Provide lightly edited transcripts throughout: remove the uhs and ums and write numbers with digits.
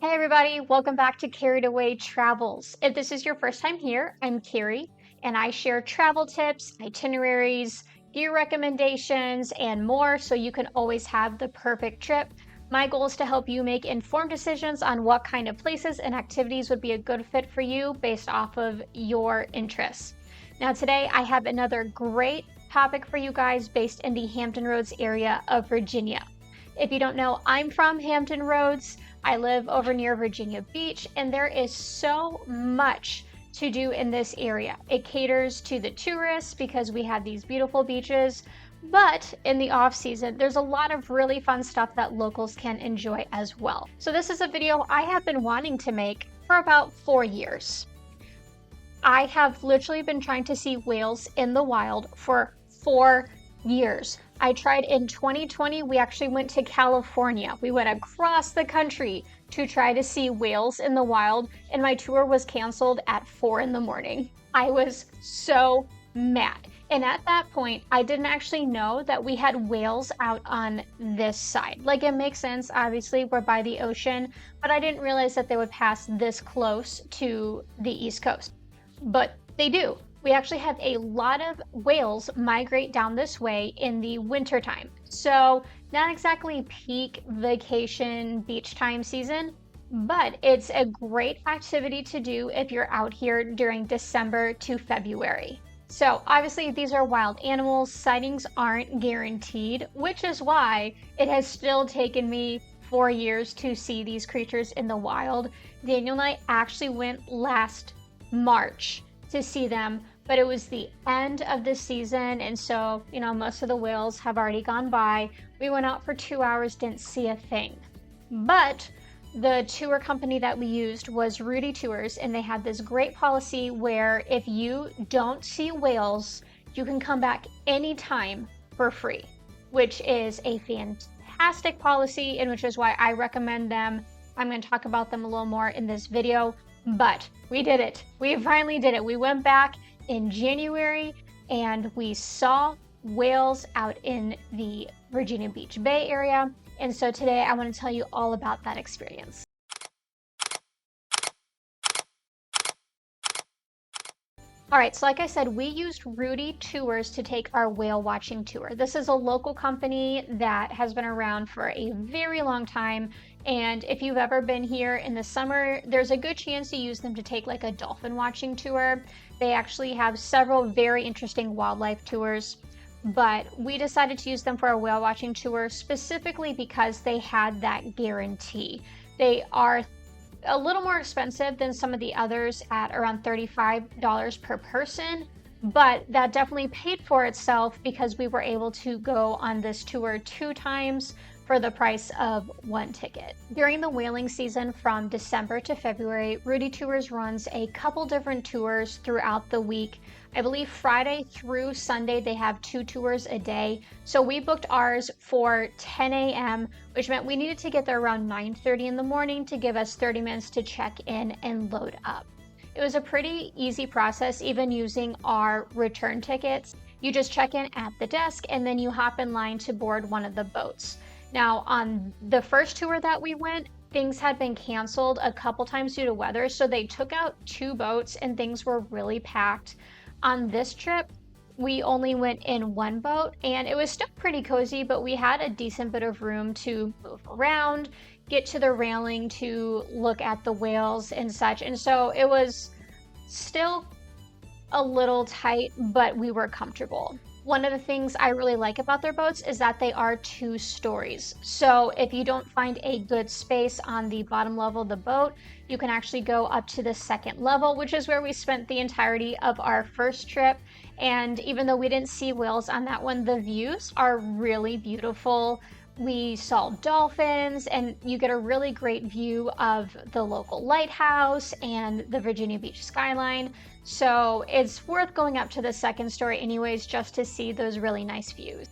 Hey everybody, welcome back to Carried Away Travels. If this is your first time here, I'm Carrie, and I share travel tips, itineraries, gear recommendations, and more so you can always have the perfect trip. My goal is to help you make informed decisions on what kind of places and activities would be a good fit for you based off of your interests. Now, today I have another great topic for you guys based in the Hampton Roads area of Virginia. If you don't know, I'm from Hampton Roads. I live over near Virginia Beach, and there is so much to do in this area. It caters to the tourists because we have these beautiful beaches, but in the off season, there's a lot of really fun stuff that locals can enjoy as well. So this is a video I have been wanting to make for about 4 years. I have literally been trying to see whales in the wild for 4 years. I tried in 2020, we actually went to California. We went across the country to try to see whales in the wild, and my tour was canceled at 4 in the morning. I was so mad. And at that point, I didn't actually know that we had whales out on this side. Like, it makes sense, obviously, we're by the ocean, but I didn't realize that they would pass this close to the East Coast. But they do. We actually have a lot of whales migrate down this way in the wintertime. So not exactly peak vacation beach time season, but it's a great activity to do if you're out here during December to February. So obviously these are wild animals. Sightings aren't guaranteed, which is why it has still taken me 4 years to see these creatures in the wild. Daniel and I actually went last March to see them, but it was the end of the season, and so most of the whales have already gone by. We went out for 2 hours, didn't see a thing. But the tour company that we used was Rudee Tours, and they had this great policy where if you don't see whales, you can come back anytime for free, which is a fantastic policy, and which is why I recommend them. I'm going to talk about them a little more in this video. But we did it. We finally did it. We went back in January and we saw whales out in the Virginia Beach Bay area. And so today I want to tell you all about that experience. All right, so like I said, we used Rudee Tours to take our whale watching tour. This is a local company that has been around for a very long time. And if you've ever been here in the summer, there's a good chance you use them to take like a dolphin watching tour. They actually have several very interesting wildlife tours, but we decided to use them for a whale watching tour specifically because they had that guarantee. They are a little more expensive than some of the others at around $35 per person, but that definitely paid for itself because we were able to go on this tour 2 times for the price of 1 ticket. During the whaling season from December to February, Rudee Tours runs a couple different tours throughout the week. I believe Friday through Sunday they have 2 tours a day. So we booked ours for 10 a.m., which meant we needed to get there around 9:30 in the morning to give us 30 minutes to check in and load up. It was a pretty easy process, even using our return tickets. You just check in at the desk and then you hop in line to board one of the boats. Now, on the first tour that we went, things had been canceled a couple times due to weather, so they took out 2 boats and things were really packed. On this trip, we only went in 1 boat and it was still pretty cozy, but we had a decent bit of room to move around, get to the railing to look at the whales and such. And so it was still a little tight, but we were comfortable. One of the things I really like about their boats is that they are 2 stories. So if you don't find a good space on the bottom level of the boat, you can actually go up to the 2nd level, which is where we spent the entirety of our first trip. And even though we didn't see whales on that one, the views are really beautiful. We saw dolphins and you get a really great view of the local lighthouse and the Virginia Beach skyline. So it's worth going up to the 2nd story anyways, just to see those really nice views.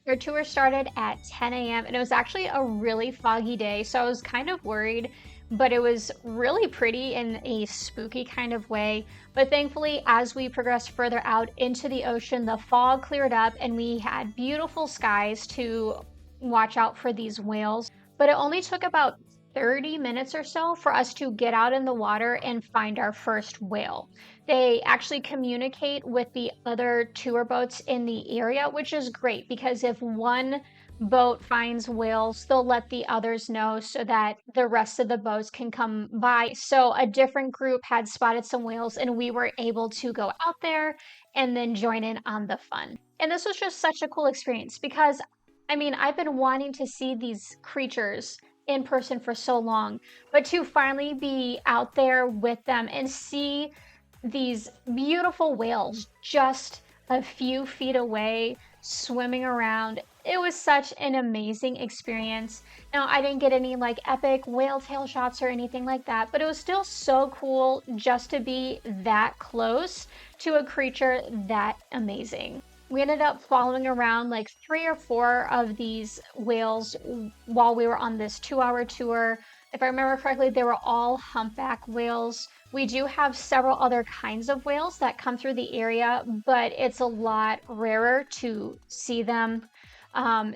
Our tour started at 10 a.m. and it was actually a really foggy day, so I was kind of worried, but it was really pretty in a spooky kind of way. But thankfully, as we progressed further out into the ocean, the fog cleared up and we had beautiful skies to watch out for these whales. But it only took about 30 minutes or so for us to get out in the water and find our first whale. They actually communicate with the other tour boats in the area, which is great because if one boat finds whales, they'll let the others know so that the rest of the boats can come by. So a different group had spotted some whales and we were able to go out there and then join in on the fun. And this was just such a cool experience because I mean, I've been wanting to see these creatures in person for so long, but to finally be out there with them and see these beautiful whales just a few feet away swimming around. It was such an amazing experience. Now, I didn't get any like epic whale tail shots or anything like that, but it was still so cool just to be that close to a creature that amazing. We ended up following around like 3 or 4 of these whales while we were on this 2-hour tour. If I remember correctly, they were all humpback whales. We do have several other kinds of whales that come through the area, but it's a lot rarer to see them.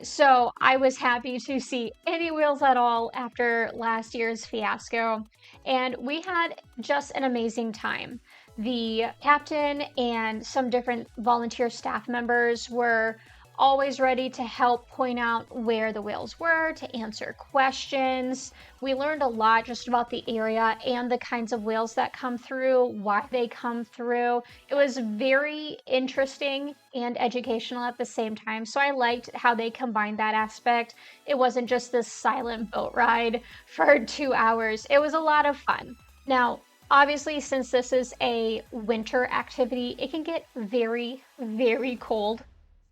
So I was happy to see any whales at all after last year's fiasco. And we had just an amazing time. The captain and some different volunteer staff members were always ready to help point out where the whales were, to answer questions. We learned a lot just about the area and the kinds of whales that come through, why they come through. It was very interesting and educational at the same time. So I liked how they combined that aspect. It wasn't just this silent boat ride for 2 hours. It was a lot of fun. Now, obviously, since this is a winter activity, it can get very, very cold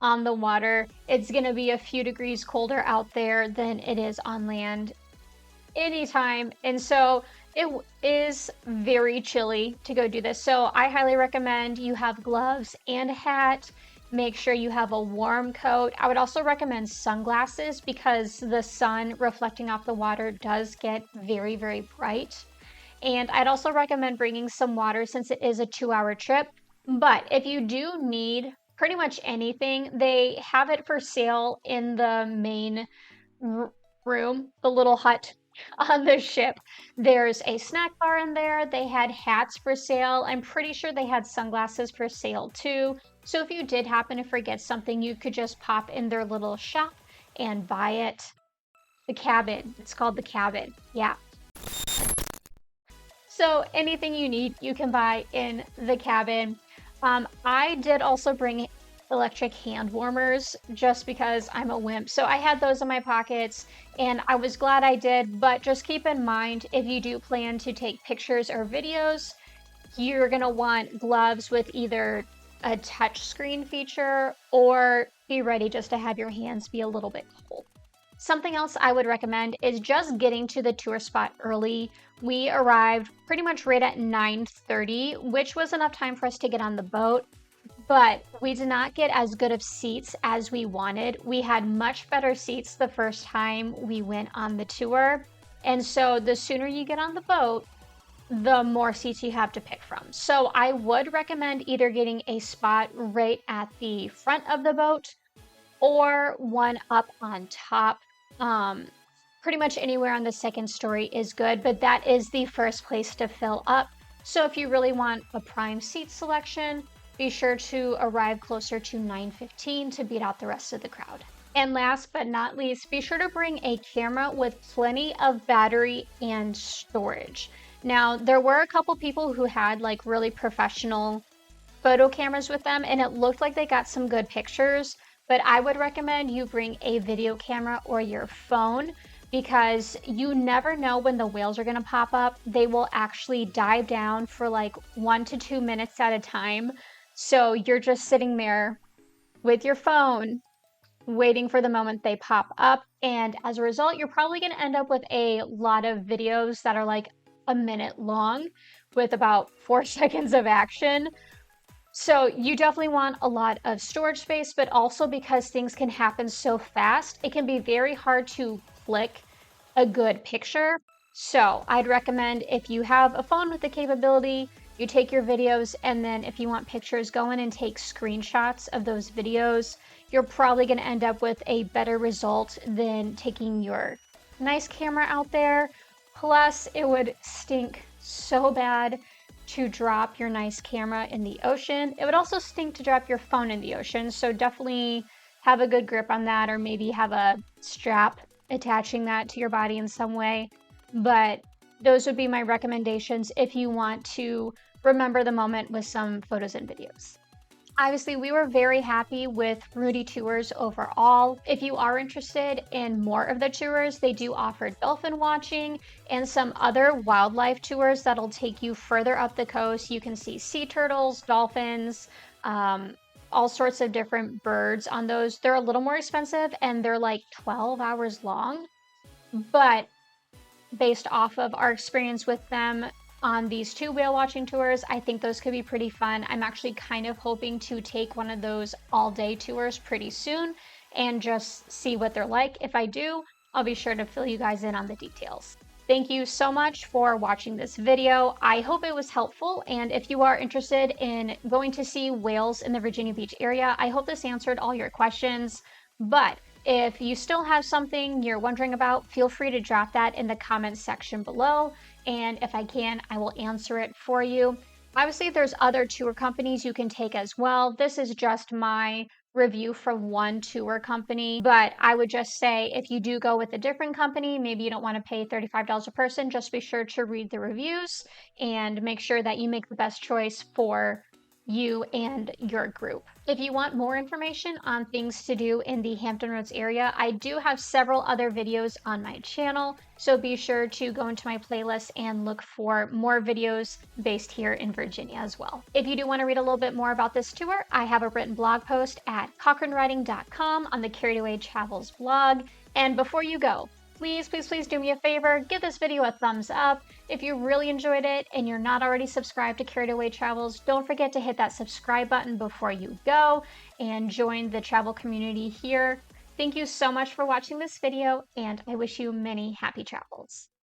on the water. It's going to be a few degrees colder out there than it is on land anytime. And so it is very chilly to go do this. So I highly recommend you have gloves and a hat. Make sure you have a warm coat. I would also recommend sunglasses because the sun reflecting off the water does get very, very bright. And I'd also recommend bringing some water since it is a 2-hour trip. But if you do need pretty much anything, they have it for sale in the main room, the little hut on the ship. There's a snack bar in there. They had hats for sale. I'm pretty sure they had sunglasses for sale too. So if you did happen to forget something, you could just pop in their little shop and buy it. The cabin. It's called the cabin. Yeah. So anything you need, you can buy in the cabin. I did also bring electric hand warmers just because I'm a wimp. So I had those in my pockets and I was glad I did, but just keep in mind if you do plan to take pictures or videos, you're gonna want gloves with either a touch screen feature or be ready just to have your hands be a little bit cold. Something else I would recommend is just getting to the tour spot early. We arrived pretty much right at 9:30, which was enough time for us to get on the boat, but we did not get as good of seats as we wanted. We had much better seats the first time we went on the tour, and so the sooner you get on the boat, the more seats you have to pick from. So I would recommend either getting a spot right at the front of the boat or one up on top. Pretty much anywhere on the second story is good, but that is the first place to fill up. So if you really want a prime seat selection, be sure to arrive closer to 9:15 to beat out the rest of the crowd. And last but not least, be sure to bring a camera with plenty of battery and storage. Now, there were a couple people who had like really professional photo cameras with them, and it looked like they got some good pictures, but I would recommend you bring a video camera or your phone because you never know when the whales are going to pop up. They will actually dive down for like 1 to 2 minutes at a time. So you're just sitting there with your phone waiting for the moment they pop up. And as a result, you're probably going to end up with a lot of videos that are like a minute long with about 4 seconds of action. So you definitely want a lot of storage space, but also because things can happen so fast, it can be very hard to click a good picture. So I'd recommend if you have a phone with the capability, you take your videos, and then if you want pictures, go in and take screenshots of those videos. You're probably going to end up with a better result than taking your nice camera out there Plus, it would stink so bad to drop your nice camera in the ocean. It would also stink to drop your phone in the ocean, so definitely have a good grip on that, or maybe have a strap attaching that to your body in some way. But those would be my recommendations if you want to remember the moment with some photos and videos. Obviously, we were very happy with Rudee Tours overall. If you are interested in more of the tours, they do offer dolphin watching and some other wildlife tours that'll take you further up the coast. You can see sea turtles, dolphins, all sorts of different birds on those. They're a little more expensive and they're like 12 hours long, but based off of our experience with them on these 2 whale watching tours, I think those could be pretty fun. I'm actually kind of hoping to take one of those all-day tours pretty soon and just see what they're like. If I do, I'll be sure to fill you guys in on the details. Thank you so much for watching this video. I hope it was helpful, and if you are interested in going to see whales in the Virginia Beach area, I hope this answered all your questions. But if you still have something you're wondering about, feel free to drop that in the comments section below, and if I can, I will answer it for you. Obviously, there's other tour companies you can take as well. This is just my review from one tour company, but I would just say if you do go with a different company, maybe you don't want to pay $35 a person, just be sure to read the reviews and make sure that you make the best choice for you and your group. If you want more information on things to do in the Hampton Roads area, I do have several other videos on my channel, so be sure to go into my playlist and look for more videos based here in Virginia as well. If you do want to read a little bit more about this tour, I have a written blog post at cochranewriting.com on the Carried Away Travels blog. And before you go, please, please, please do me a favor, give this video a thumbs up. If you really enjoyed it and you're not already subscribed to Carried Away Travels, don't forget to hit that subscribe button before you go and join the travel community here. Thank you so much for watching this video, and I wish you many happy travels.